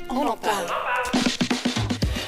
On en parle.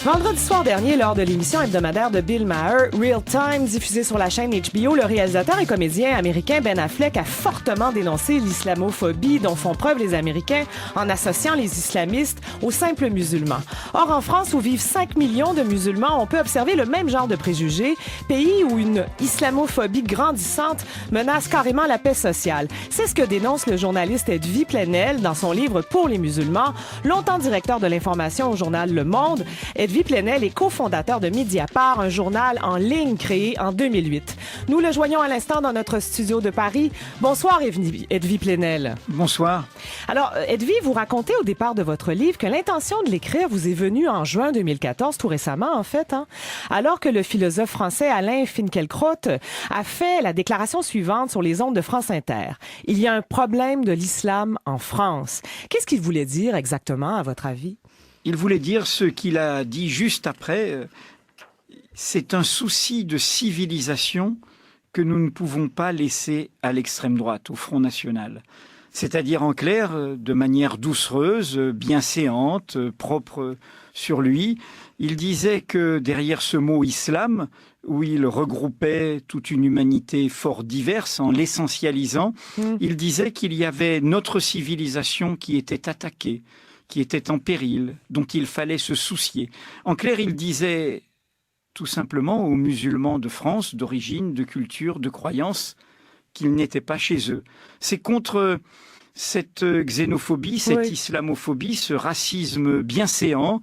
Vendredi soir dernier, lors de l'émission hebdomadaire de Bill Maher, Real Time, diffusée sur la chaîne HBO, le réalisateur et comédien américain Ben Affleck a fortement dénoncé l'islamophobie dont font preuve les Américains en associant les islamistes aux simples musulmans. Or, en France, où vivent 5 millions de musulmans, on peut observer le même genre de préjugés, pays où une islamophobie grandissante menace carrément la paix sociale. C'est ce que dénonce le journaliste Edwy Plenel dans son livre Pour les musulmans, longtemps directeur de l'information au journal Le Monde. Edwy Plenel est cofondateur de Mediapart, un journal en ligne créé en 2008. Nous le joignons à l'instant dans notre studio de Paris. Bonsoir Edwy Plenel. Bonsoir. Alors Edwy, vous racontez au départ de votre livre que l'intention de l'écrire vous est venue en juin 2014, tout récemment en fait, alors que le philosophe français Alain Finkielkraut a fait la déclaration suivante sur les ondes de France Inter. Il y a un problème de l'islam en France. Qu'est-ce qu'il voulait dire exactement à votre avis? Il voulait dire ce qu'il a dit juste après. C'est un souci de civilisation que nous ne pouvons pas laisser à l'extrême droite, au Front National. C'est-à-dire, en clair, de manière doucereuse, bienséante, propre sur lui. Il disait que derrière ce mot « islam », où il regroupait toute une humanité fort diverse en l'essentialisant, il disait qu'il y avait notre civilisation qui était attaquée, qui était en péril, dont il fallait se soucier. En clair, il disait tout simplement aux musulmans de France, d'origine, de culture, de croyance, qu'ils n'étaient pas chez eux. C'est contre cette xénophobie, cette islamophobie, ce racisme bienséant,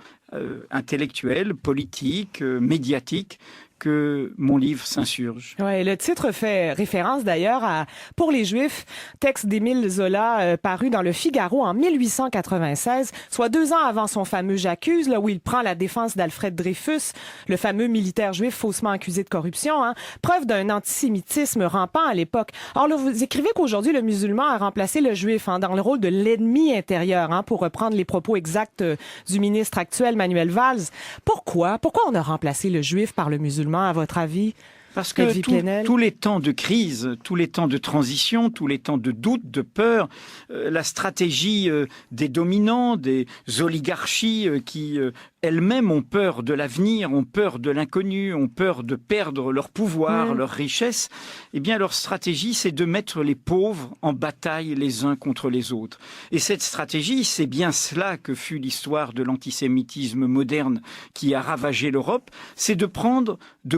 intellectuel, politique, médiatique, que mon livre s'insurge. Ouais, le titre fait référence d'ailleurs à Pour les Juifs, texte d'Émile Zola paru dans le Figaro en 1896, soit 2 ans avant son fameux J'accuse, là où il prend la défense d'Alfred Dreyfus, le fameux militaire juif faussement accusé de corruption, preuve d'un antisémitisme rampant à l'époque. Or, là, vous écrivez qu'aujourd'hui, le musulman a remplacé le juif dans le rôle de l'ennemi intérieur, pour reprendre les propos exacts du ministre actuel, Manuel Valls. Pourquoi on a remplacé le juif par le musulman, à votre avis? Parce que tous les temps de crise, tous les temps de transition, tous les temps de doute, de peur, la stratégie des dominants, des oligarchies qui elles-mêmes ont peur de l'avenir, ont peur de l'inconnu, ont peur de perdre leur pouvoir, leur richesse, eh bien leur stratégie, c'est de mettre les pauvres en bataille les uns contre les autres. Et cette stratégie, c'est bien cela que fut l'histoire de l'antisémitisme moderne qui a ravagé l'Europe, c'est de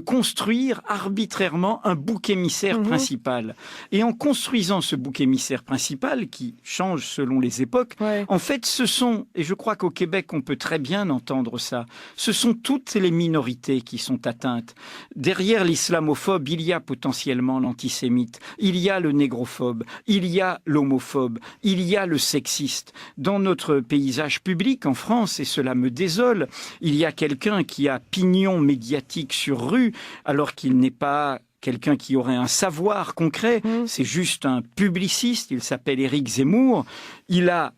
construire arbitrairement un bouc émissaire principal. Et en construisant ce bouc émissaire principal, qui change selon les époques, en fait, ce sont, et je crois qu'au Québec, on peut très bien entendre ça, ce sont toutes les minorités qui sont atteintes. Derrière l'islamophobe, il y a potentiellement l'antisémite, il y a le négrophobe, il y a l'homophobe, il y a le sexiste. Dans notre paysage public en France, et cela me désole, il y a quelqu'un qui a pignon médiatique sur rue, alors qu'il n'est pas quelqu'un qui aurait un savoir concret, c'est juste un publiciste, il s'appelle Éric Zemmour, il a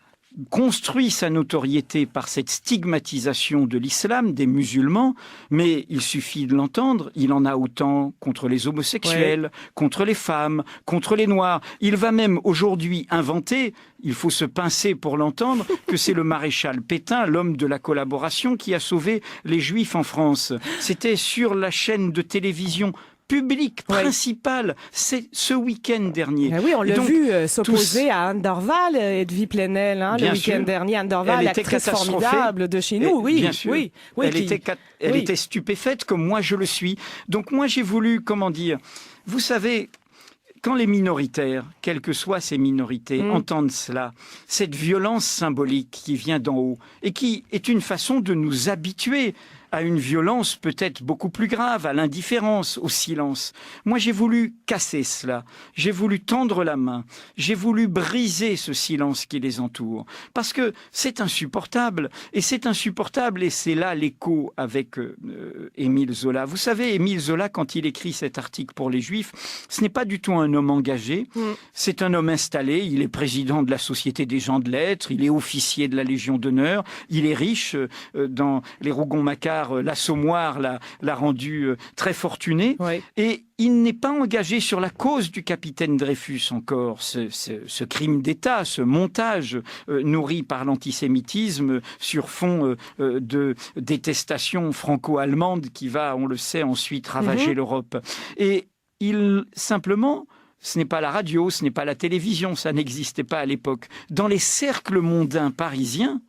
construit sa notoriété par cette stigmatisation de l'islam, des musulmans, mais il suffit de l'entendre, il en a autant contre les homosexuels, contre les femmes, contre les noirs. Il va même aujourd'hui inventer, il faut se pincer pour l'entendre, que c'est le maréchal Pétain, l'homme de la collaboration, qui a sauvé les Juifs en France. C'était sur la chaîne de télévision public principal, c'est ce week-end dernier. Ben oui, on l'a vu s'opposer à Anne Dorval, Edwy Plenel, le week-end dernier. Anne Dorval, l'actrice formidable de chez nous. Bien sûr. Elle était stupéfaite comme moi je le suis. Donc moi j'ai voulu, vous savez, quand les minoritaires, quelles que soient ces minorités, entendent cela, cette violence symbolique qui vient d'en haut et qui est une façon de nous habituer à une violence peut-être beaucoup plus grave, à l'indifférence, au silence. Moi, j'ai voulu casser cela. J'ai voulu tendre la main. J'ai voulu briser ce silence qui les entoure. Parce que c'est insupportable. Et c'est insupportable. Et c'est là l'écho avec Émile Zola. Vous savez, Émile Zola, quand il écrit cet article pour les Juifs, ce n'est pas du tout un homme engagé. C'est un homme installé. Il est président de la Société des gens de lettres. Il est officier de la Légion d'honneur. Il est riche dans les Rougon-Macquart. tard, l'Assommoir l'a rendu très fortuné. Oui. Et il n'est pas engagé sur la cause du capitaine Dreyfus encore. Ce crime d'État, ce montage nourri par l'antisémitisme sur fond de détestation franco-allemande qui va, on le sait, ensuite ravager l'Europe. Et simplement, ce n'est pas la radio, ce n'est pas la télévision, ça n'existait pas à l'époque. Dans les cercles mondains parisiens,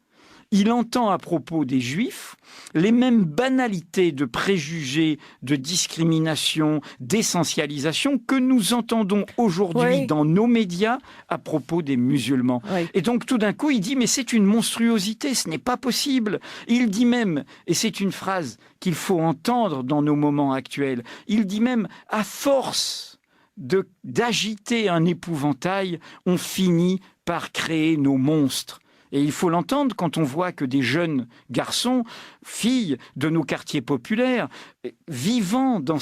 il entend à propos des Juifs les mêmes banalités de préjugés, de discrimination, d'essentialisation que nous entendons aujourd'hui dans nos médias à propos des musulmans. Oui. Et donc tout d'un coup, il dit « mais c'est une monstruosité, ce n'est pas possible ». Il dit même, et c'est une phrase qu'il faut entendre dans nos moments actuels, il dit même « à force d'agiter un épouvantail, on finit par créer nos monstres ». Et il faut l'entendre quand on voit que des jeunes garçons, filles de nos quartiers populaires, vivant dans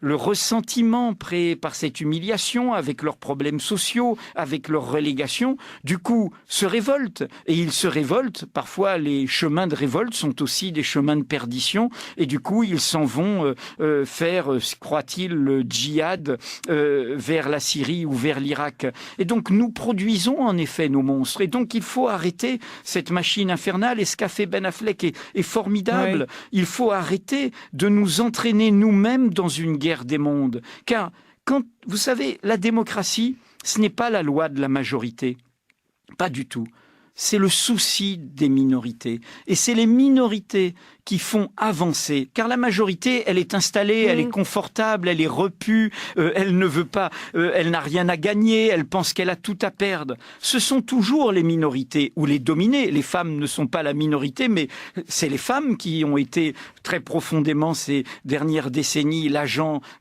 le ressentiment créé par cette humiliation, avec leurs problèmes sociaux, avec leur relégation, du coup se révoltent. Et ils se révoltent. Parfois, les chemins de révolte sont aussi des chemins de perdition. Et du coup, ils s'en vont faire, croit-il, le djihad vers la Syrie ou vers l'Irak. Et donc, nous produisons en effet nos monstres. Et donc, il faut arrêter cette machine infernale. Et ce qu'a fait Ben Affleck est formidable. Oui. Il faut arrêter de nous entraîner nous-mêmes dans une guerre des mondes. Car, vous savez, la démocratie, ce n'est pas la loi de la majorité. Pas du tout. C'est le souci des minorités. Et c'est les minorités qui font avancer. Car la majorité, elle est installée, elle est confortable, elle est repue, elle ne veut pas, elle n'a rien à gagner, elle pense qu'elle a tout à perdre. Ce sont toujours les minorités ou les dominés. Les femmes ne sont pas la minorité, mais c'est les femmes qui ont été très profondément ces dernières décennies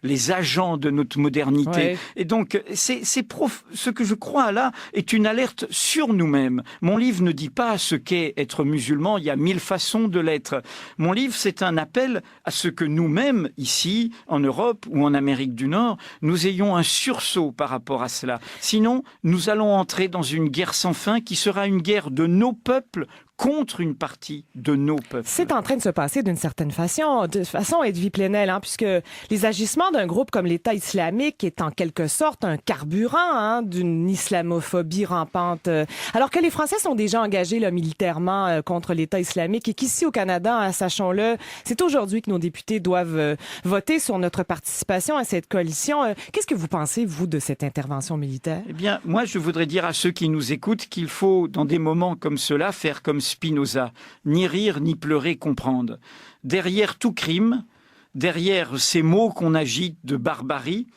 les agents de notre modernité. Ouais. Et donc, ce que je crois là est une alerte sur nous-mêmes. Mon livre ne dit pas ce qu'est être musulman, il y a 1000 façons de l'être. Mon livre, c'est un appel à ce que nous-mêmes, ici, en Europe ou en Amérique du Nord, nous ayons un sursaut par rapport à cela. Sinon, nous allons entrer dans une guerre sans fin qui sera une guerre de nos peuples contre une partie de nos peuples. C'est en train de se passer d'une certaine façon, Edwy Plenel, puisque les agissements d'un groupe comme l'État islamique est en quelque sorte un carburant d'une islamophobie rampante. Alors que les Français sont déjà engagés là, militairement contre l'État islamique et qu'ici au Canada, sachons-le, c'est aujourd'hui que nos députés doivent voter sur notre participation à cette coalition. Qu'est-ce que vous pensez, vous, de cette intervention militaire? Eh bien, moi, je voudrais dire à ceux qui nous écoutent qu'il faut, dans des moments comme cela, faire comme Spinoza, ni rire, ni pleurer, comprendre. Derrière tout crime, derrière ces mots qu'on agite de barbarie,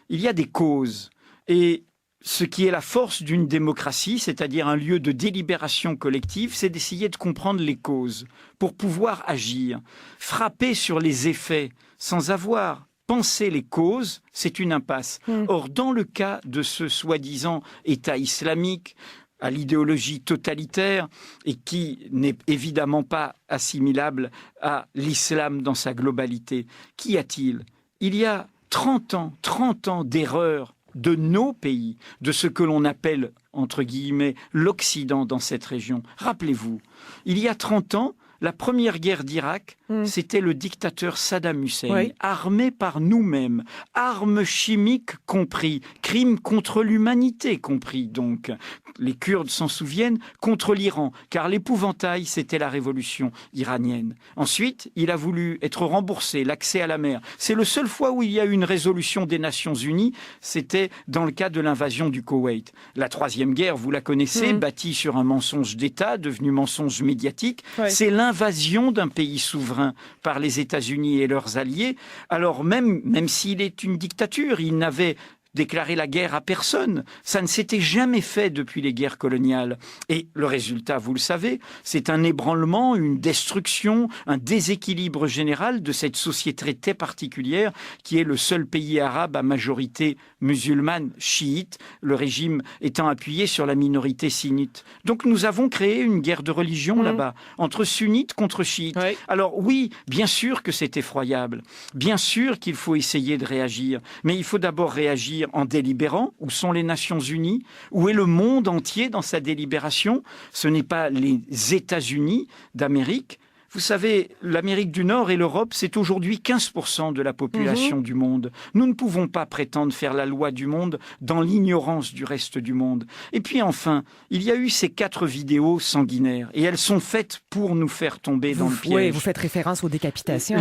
il y a des causes. Et ce qui est la force d'une démocratie, c'est-à-dire un lieu de délibération collective, c'est d'essayer de comprendre les causes pour pouvoir agir. Frapper sur les effets sans avoir pensé les causes, c'est une impasse. Or, dans le cas de ce soi-disant État islamique, à l'idéologie totalitaire et qui n'est évidemment pas assimilable à l'islam dans sa globalité. Qu'y a-t-il? Il y a 30 ans d'erreur de nos pays, de ce que l'on appelle, entre guillemets, l'Occident dans cette région. Rappelez-vous, il y a 30 ans, la première guerre d'Irak, c'était le dictateur Saddam Hussein, armé par nous-mêmes, armes chimiques compris, crimes contre l'humanité compris donc. Les Kurdes s'en souviennent, contre l'Iran, car l'épouvantail, c'était la révolution iranienne. Ensuite, il a voulu être remboursé, l'accès à la mer. C'est le seul fois où il y a eu une résolution des Nations Unies, c'était dans le cas de l'invasion du Koweït. La troisième guerre, vous la connaissez, bâtie sur un mensonge d'État, devenu mensonge médiatique, c'est l'invasion d'un pays souverain par les États-Unis et leurs alliés. Alors même s'il est une dictature, il n'avait déclarer la guerre à personne. Ça ne s'était jamais fait depuis les guerres coloniales. Et le résultat, vous le savez, c'est un ébranlement, une destruction, un déséquilibre général de cette société très particulière qui est le seul pays arabe à majorité musulmane chiite, le régime étant appuyé sur la minorité sunnite. Donc nous avons créé une guerre de religion là-bas, entre sunnites contre chiites. Oui. Alors oui, bien sûr que c'est effroyable, bien sûr qu'il faut essayer de réagir, mais il faut d'abord réagir en délibérant. Où sont les Nations Unies? Où est le monde entier dans sa délibération? Ce n'est pas les États-Unis d'Amérique. Vous savez, l'Amérique du Nord et l'Europe, c'est aujourd'hui 15% de la population du monde. Nous ne pouvons pas prétendre faire la loi du monde dans l'ignorance du reste du monde. Et puis enfin, il y a eu ces 4 vidéos sanguinaires et elles sont faites pour nous faire tomber dans le piège. Oui, vous faites référence aux décapitations.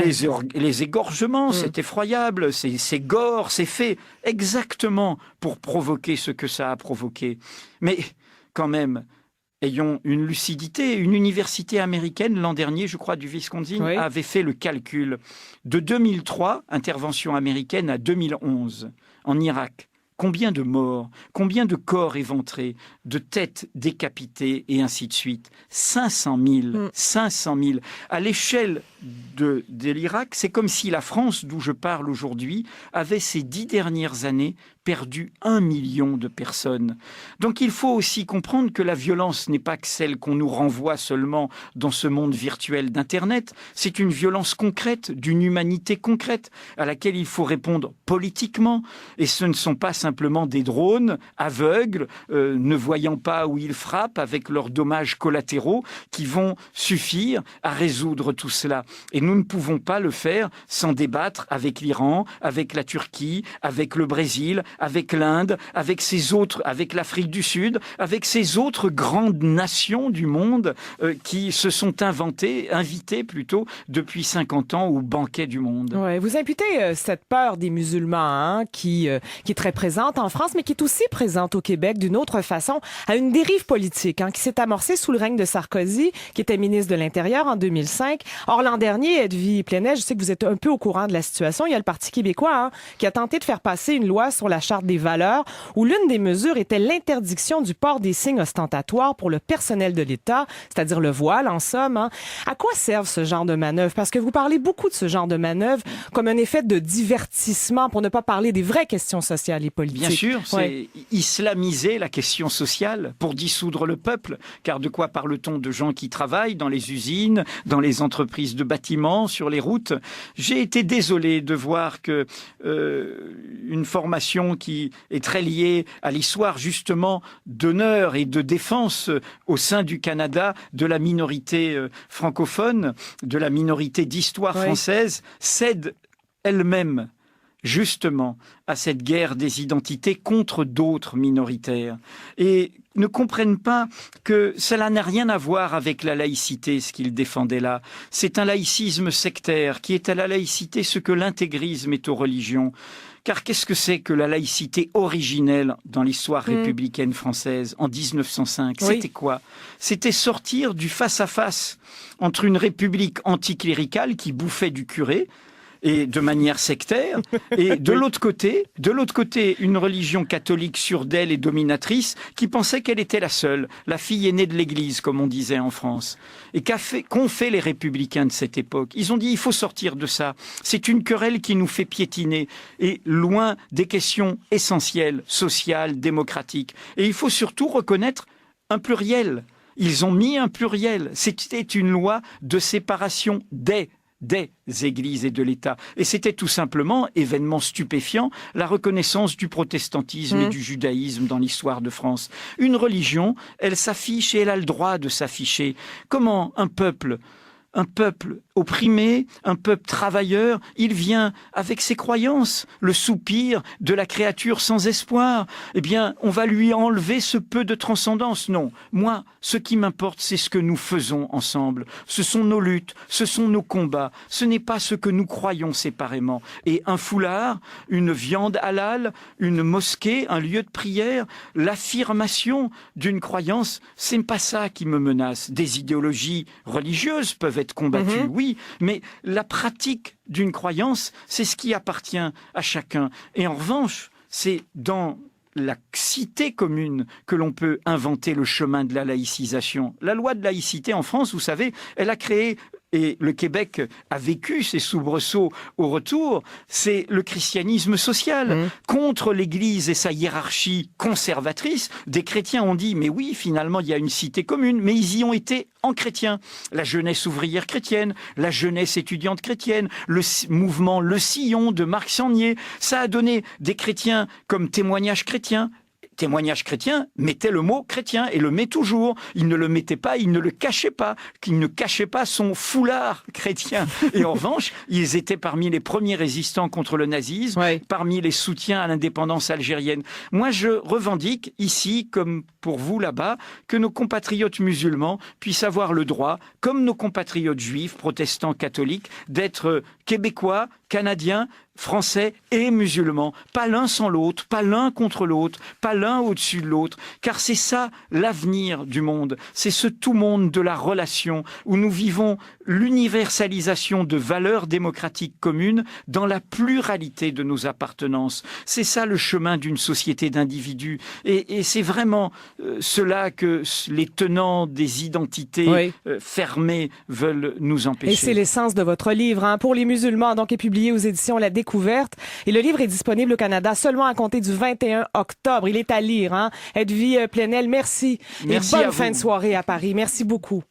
Les égorgements, c'est effroyable, c'est gore, c'est fait exactement pour provoquer ce que ça a provoqué. Mais quand même, ayons une lucidité. Une université américaine, l'an dernier, je crois, du Wisconsin, avait fait le calcul. De 2003, intervention américaine, à 2011, en Irak. Combien de morts, combien de corps éventrés, de têtes décapitées et ainsi de suite. 500 000, 500 000. À l'échelle de l'Irak, c'est comme si la France, d'où je parle aujourd'hui, avait ces 10 dernières années perdu 1 million de personnes. Donc il faut aussi comprendre que la violence n'est pas que celle qu'on nous renvoie seulement dans ce monde virtuel d'Internet. C'est une violence concrète, d'une humanité concrète, à laquelle il faut répondre politiquement. Et ce ne sont pas simplement des drones aveugles, ne voyant pas où ils frappent, avec leurs dommages collatéraux, qui vont suffire à résoudre tout cela. Et nous ne pouvons pas le faire sans débattre avec l'Iran, avec la Turquie, avec le Brésil, avec l'Inde, avec l'Afrique du Sud, avec ces autres grandes nations du monde qui se sont invitées depuis 50 ans au banquet du monde. Ouais, vous imputez cette peur des musulmans qui est très présente en France, mais qui est aussi présente au Québec d'une autre façon, à une dérive politique qui s'est amorcée sous le règne de Sarkozy, qui était ministre de l'Intérieur en 2005. Or, l'an dernier, Edwy Plenel, je sais que vous êtes un peu au courant de la situation, il y a le Parti québécois qui a tenté de faire passer une loi sur la Charte des valeurs, où l'une des mesures était l'interdiction du port des signes ostentatoires pour le personnel de l'État, c'est-à-dire le voile, en somme. À quoi servent ce genre de manœuvres? Parce que vous parlez beaucoup de ce genre de manœuvres comme un effet de divertissement, pour ne pas parler des vraies questions sociales et politiques. Bien sûr, c'est islamiser la question sociale pour dissoudre le peuple, car de quoi parle-t-on? De gens qui travaillent dans les usines, dans les entreprises de bâtiments, sur les routes. J'ai été désolé de voir que une formation qui est très liée à l'histoire justement d'honneur et de défense au sein du Canada de la minorité francophone, de la minorité d'histoire française, cède elle-même justement à cette guerre des identités contre d'autres minoritaires et ne comprennent pas que cela n'a rien à voir avec la laïcité, ce qu'ils défendaient là. C'est un laïcisme sectaire qui est à la laïcité ce que l'intégrisme est aux religions. Car qu'est-ce que c'est que la laïcité originelle dans l'histoire républicaine française en 1905 ? C'était quoi ? C'était sortir du face-à-face entre une république anticléricale qui bouffait du curé, et de manière sectaire, et de l'autre côté, une religion catholique sûre d'elle et dominatrice qui pensait qu'elle était la seule, la fille aînée de l'Église, comme on disait en France. Et qu'ont fait les républicains de cette époque ? Ils ont dit, il faut sortir de ça. C'est une querelle qui nous fait piétiner, et loin des questions essentielles, sociales, démocratiques. Et il faut surtout reconnaître un pluriel. Ils ont mis un pluriel. C'était une loi de séparation des églises et de l'État. Et c'était tout simplement, événement stupéfiant, la reconnaissance du protestantisme et du judaïsme dans l'histoire de France. Une religion, elle s'affiche et elle a le droit de s'afficher. Comment un peuple opprimé, un peuple travailleur, il vient avec ses croyances, le soupir de la créature sans espoir. Eh bien, on va lui enlever ce peu de transcendance. Non, moi, ce qui m'importe, c'est ce que nous faisons ensemble. Ce sont nos luttes, ce sont nos combats. Ce n'est pas ce que nous croyons séparément. Et un foulard, une viande halal, une mosquée, un lieu de prière, l'affirmation d'une croyance, c'est pas ça qui me menace. Des idéologies religieuses peuvent être combattues, oui, mais la pratique d'une croyance, c'est ce qui appartient à chacun. Et en revanche, c'est dans la cité commune que l'on peut inventer le chemin de la laïcisation. La loi de laïcité en France, vous savez, elle a créé, et le Québec a vécu ces soubresauts au retour, c'est le christianisme social. Contre l'Église et sa hiérarchie conservatrice, des chrétiens ont dit, mais oui, finalement, il y a une cité commune, mais ils y ont été en chrétien. La jeunesse ouvrière chrétienne, la jeunesse étudiante chrétienne, le mouvement Le Sillon de Marc Sangnier, ça a donné des chrétiens comme témoignage chrétien témoignage chrétien mettait le mot chrétien et le met toujours. Il ne le mettait pas, il ne le cachait pas, qu'il ne cachait pas son foulard chrétien. Et en revanche, ils étaient parmi les premiers résistants contre le nazisme, parmi les soutiens à l'indépendance algérienne. Moi, je revendique ici, comme pour vous là-bas, que nos compatriotes musulmans puissent avoir le droit, comme nos compatriotes juifs, protestants, catholiques, d'être québécois, canadiens, français et musulmans, pas l'un sans l'autre, pas l'un contre l'autre, pas l'un au-dessus de l'autre, car c'est ça l'avenir du monde, c'est ce tout-monde de la relation où nous vivons l'universalisation de valeurs démocratiques communes dans la pluralité de nos appartenances. C'est ça le chemin d'une société d'individus et c'est vraiment cela que les tenants des identités fermées veulent nous empêcher. Et c'est l'essence de votre livre, hein, pour les musulmans, donc est publié aux éditions La Découverte. Et le livre est disponible au Canada seulement à compter du 21 octobre. Il est à lire, hein. Edwy Plenel, merci. Et bonne fin de soirée à Paris. Merci beaucoup.